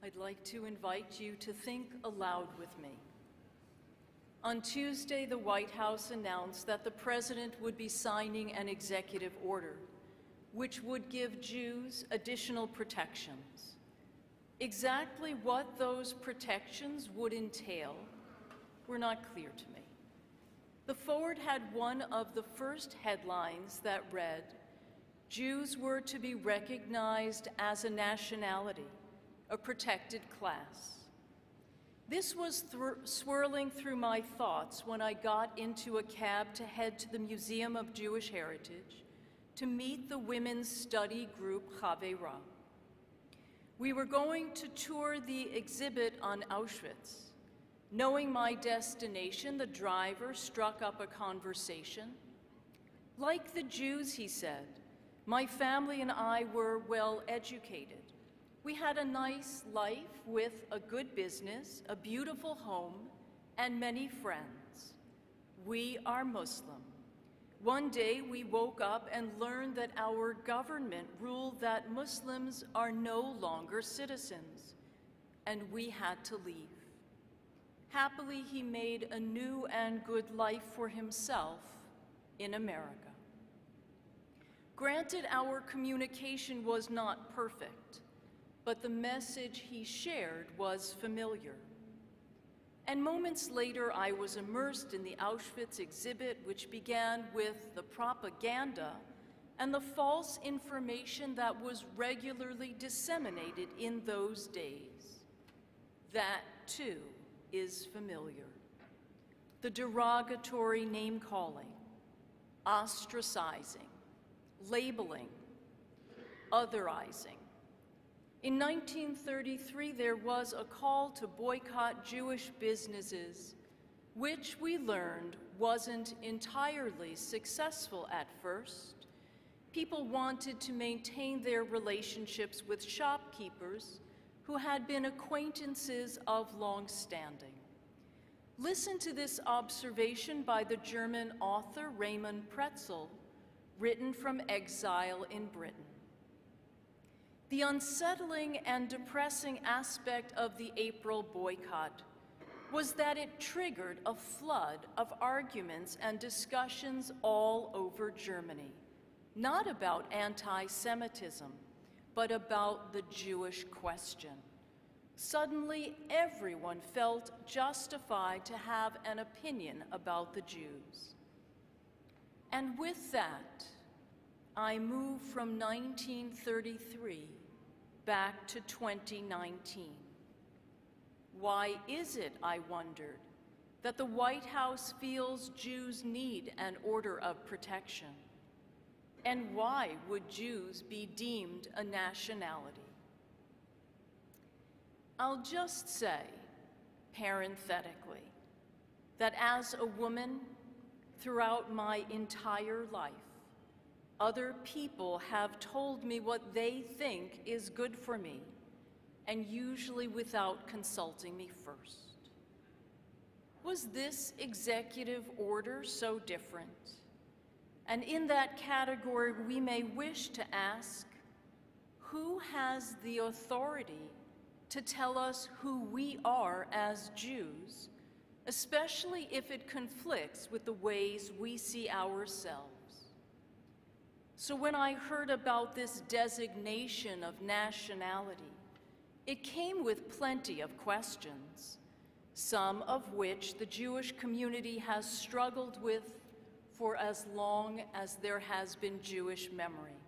I'd like to invite you to think aloud with me. On Tuesday, the White House announced that the President would be signing an executive order, which would give Jews additional protections. Exactly what those protections would entail were not clear to me. The forward had one of the first headlines that read, "Jews were to be recognized as a nationality, a protected class." This was swirling through my thoughts when I got into a cab to head to the Museum of Jewish Heritage to meet the women's study group Chavera. We were going to tour the exhibit on Auschwitz. Knowing my destination, the driver struck up a conversation. "Like the Jews," he said, "my family and I were well educated. We had a nice life with a good business, a beautiful home, and many friends. We are Muslim. One day we woke up and learned that our government ruled that Muslims are no longer citizens, and we had to leave. Happily, he made a new and good life for himself in America." Granted, our communication was not perfect, but the message he shared was familiar. And moments later, I was immersed in the Auschwitz exhibit, which began with the propaganda and the false information that was regularly disseminated in those days. That, too, is familiar. The derogatory name-calling, ostracizing, labeling, otherizing. In 1933, there was a call to boycott Jewish businesses, which we learned wasn't entirely successful at first. People wanted to maintain their relationships with shopkeepers who had been acquaintances of long standing. Listen to this observation by the German author Raymond Pretzel, written from exile in Britain. "The unsettling and depressing aspect of the April boycott was that it triggered a flood of arguments and discussions all over Germany, not about anti-Semitism, but about the Jewish question. Suddenly, everyone felt justified to have an opinion about the Jews. And with that, I move from 1933 back to 2019. Why is it, I wondered, that the White House feels Jews need an order of protection? And why would Jews be deemed a nationality? I'll just say, parenthetically, that as a woman, throughout my entire life, other people have told me what they think is good for me, and usually without consulting me first. Was this executive order so different? And in that category, we may wish to ask, who has the authority to tell us who we are as Jews, especially if it conflicts with the ways we see ourselves? So when I heard about this designation of nationality, it came with plenty of questions, some of which the Jewish community has struggled with for as long as there has been Jewish memory.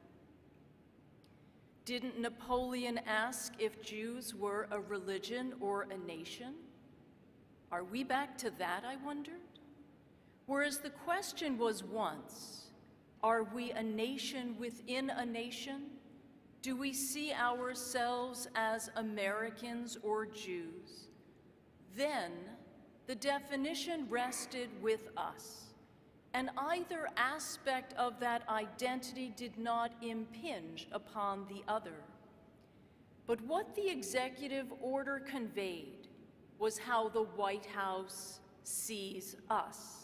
Didn't Napoleon ask if Jews were a religion or a nation? Are we back to that, I wondered? Whereas the question was once, are we a nation within a nation? Do we see ourselves as Americans or Jews? Then the definition rested with us, and either aspect of that identity did not impinge upon the other. But what the executive order conveyed was how the White House sees us.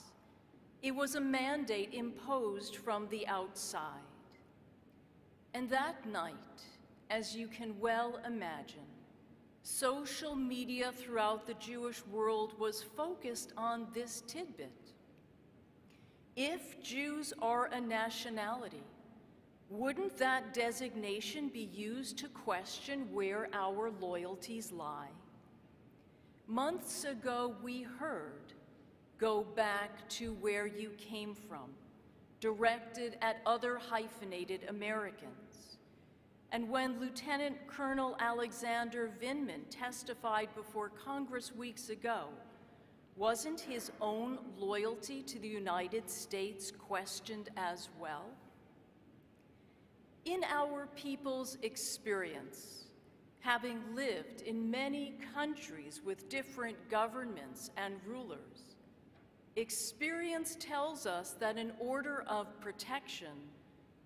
It was a mandate imposed from the outside. And that night, as you can well imagine, Social media throughout the Jewish world was focused on this tidbit. If Jews are a nationality, wouldn't that designation be used to question where our loyalties lie? Months ago, we heard, "Go back to where you came from," directed at other hyphenated Americans. And when Lieutenant Colonel Alexander Vindman testified before Congress weeks ago, wasn't his own loyalty to the United States questioned as well? In our people's experience, having lived in many countries with different governments and rulers, experience tells us that an order of protection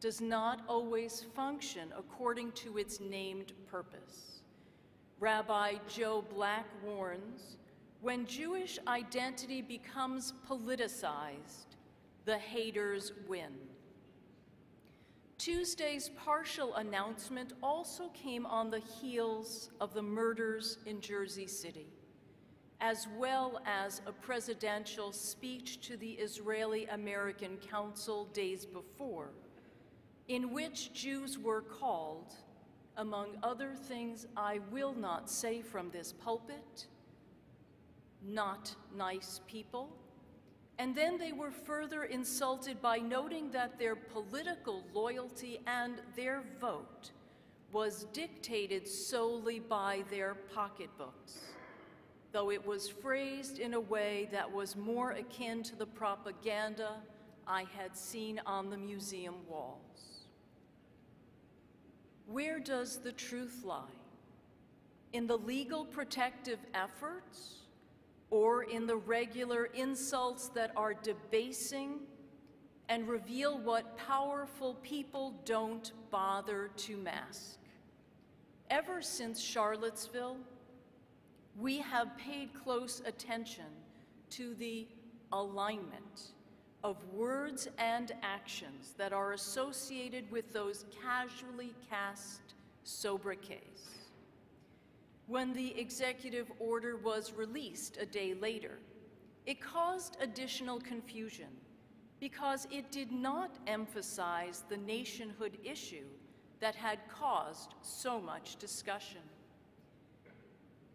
does not always function according to its named purpose. Rabbi Joe Black warns, when Jewish identity becomes politicized, the haters win. Tuesday's partial announcement also came on the heels of the murders in Jersey City, as well as a presidential speech to the Israeli-American Council days before, in which Jews were called, among other things I will not say from this pulpit, not nice people. And then they were further insulted by noting that their political loyalty and their vote was dictated solely by their pocketbooks, though it was phrased in a way that was more akin to the propaganda I had seen on the museum walls. Where does the truth lie? In the legal protective efforts, or in the regular insults that are debasing and reveal what powerful people don't bother to mask? Ever since Charlottesville, we have paid close attention to the alignment of words and actions that are associated with those casually cast sobriquets. When the executive order was released a day later, it caused additional confusion because it did not emphasize the nationhood issue that had caused so much discussion.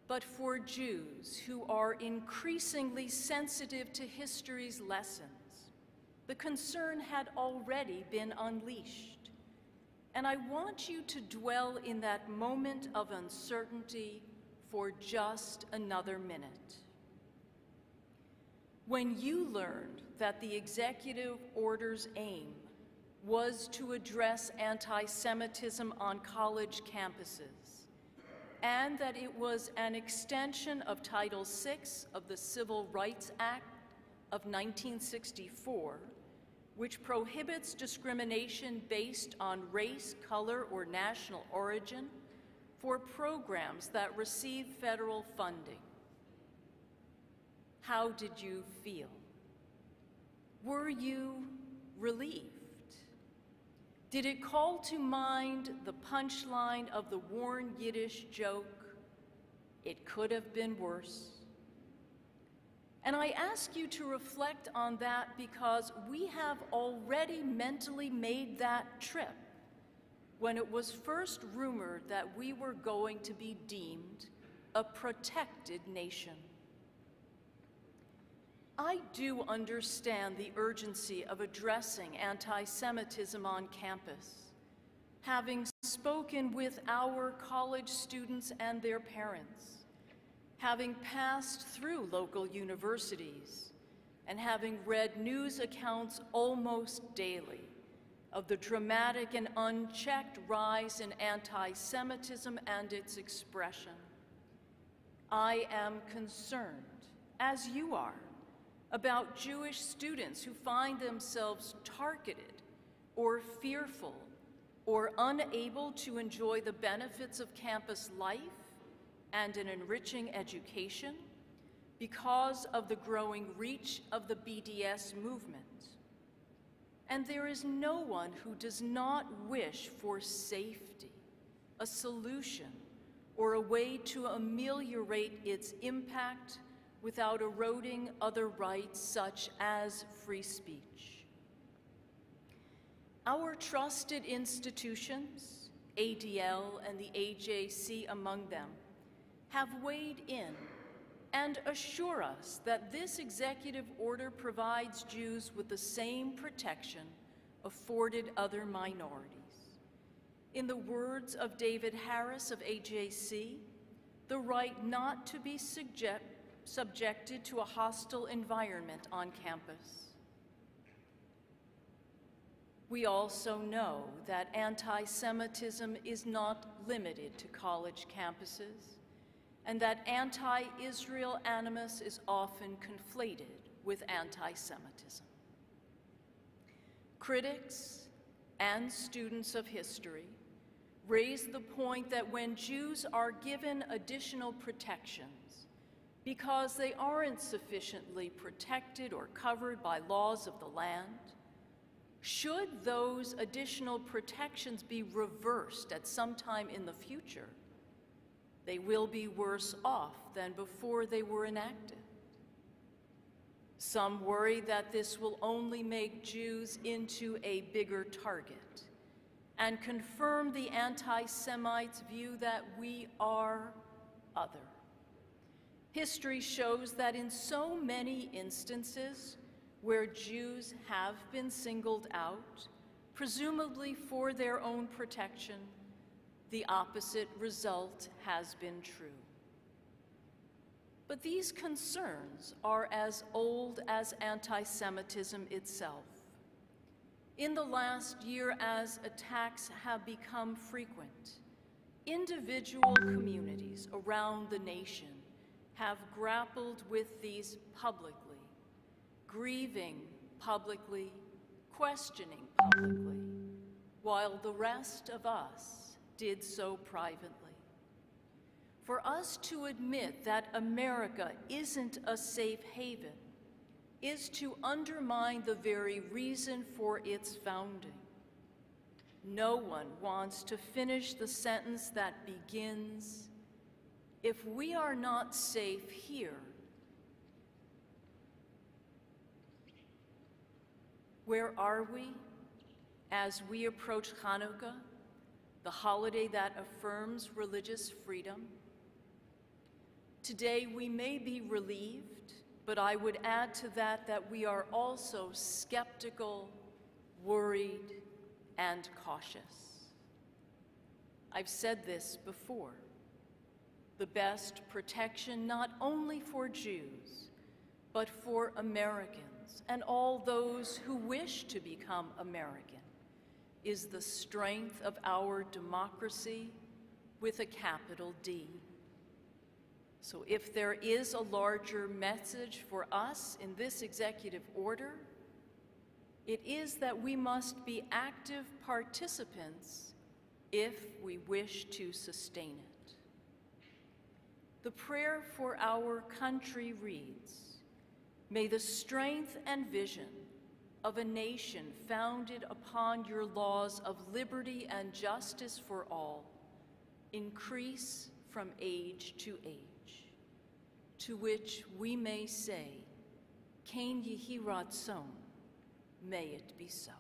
But for Jews who are increasingly sensitive to history's lessons, the concern had already been unleashed. And I want you to dwell in that moment of uncertainty for just another minute. When you learned that the executive order's aim was to address anti-Semitism on college campuses, and that it was an extension of Title VI of the Civil Rights Act of 1964, which prohibits discrimination based on race, color, or national origin for programs that receive federal funding. How did you feel? Were you relieved? Did it call to mind the punchline of the worn Yiddish joke, "It could have been worse"? And I ask you to reflect on that because we have already mentally made that trip when it was first rumored that we were going to be deemed a protected nation. I do understand the urgency of addressing anti-Semitism on campus, having spoken with our college students and their parents, having passed through local universities, and having read news accounts almost daily of the dramatic and unchecked rise in anti-Semitism and its expression. I am concerned, as you are, about Jewish students who find themselves targeted or fearful or unable to enjoy the benefits of campus life and an enriching education because of the growing reach of the BDS movement. And there is no one who does not wish for safety, a solution, or a way to ameliorate its impact without eroding other rights such as free speech. Our trusted institutions, ADL and the AJC among them, have weighed in and assure us that this executive order provides Jews with the same protection afforded other minorities. In the words of David Harris of AJC, the right not to be subjected to a hostile environment on campus. We also know that anti-Semitism is not limited to college campuses, and that anti-Israel animus is often conflated with anti-Semitism. Critics and students of history raise the point that when Jews are given additional protections because they aren't sufficiently protected or covered by laws of the land, should those additional protections be reversed at some time in the future, they will be worse off than before they were enacted. Some worry that this will only make Jews into a bigger target and confirm the anti-Semites' view that we are other. History shows that in so many instances where Jews have been singled out, presumably for their own protection, the opposite result has been true. But these concerns are as old as anti-Semitism itself. In the last year, as attacks have become frequent, individual communities around the nation have grappled with these publicly, grieving publicly, questioning publicly, while the rest of us did so privately. For us to admit that America isn't a safe haven is to undermine the very reason for its founding. No one wants to finish the sentence that begins, "If we are not safe here, where are we as we approach Hanukkah, the holiday that affirms religious freedom?" Today we may be relieved, but I would add to that that we are also skeptical, worried, and cautious. I've said this before. The best protection not only for Jews, but for Americans and all those who wish to become American is the strength of our democracy with a capital D. So if there is a larger message for us in this executive order, it is that we must be active participants if we wish to sustain it. The prayer for our country reads, "May the strength and vision of a nation founded upon your laws of liberty and justice for all increase from age to age." To which we may say, "Ken yehi ratzon," may it be so.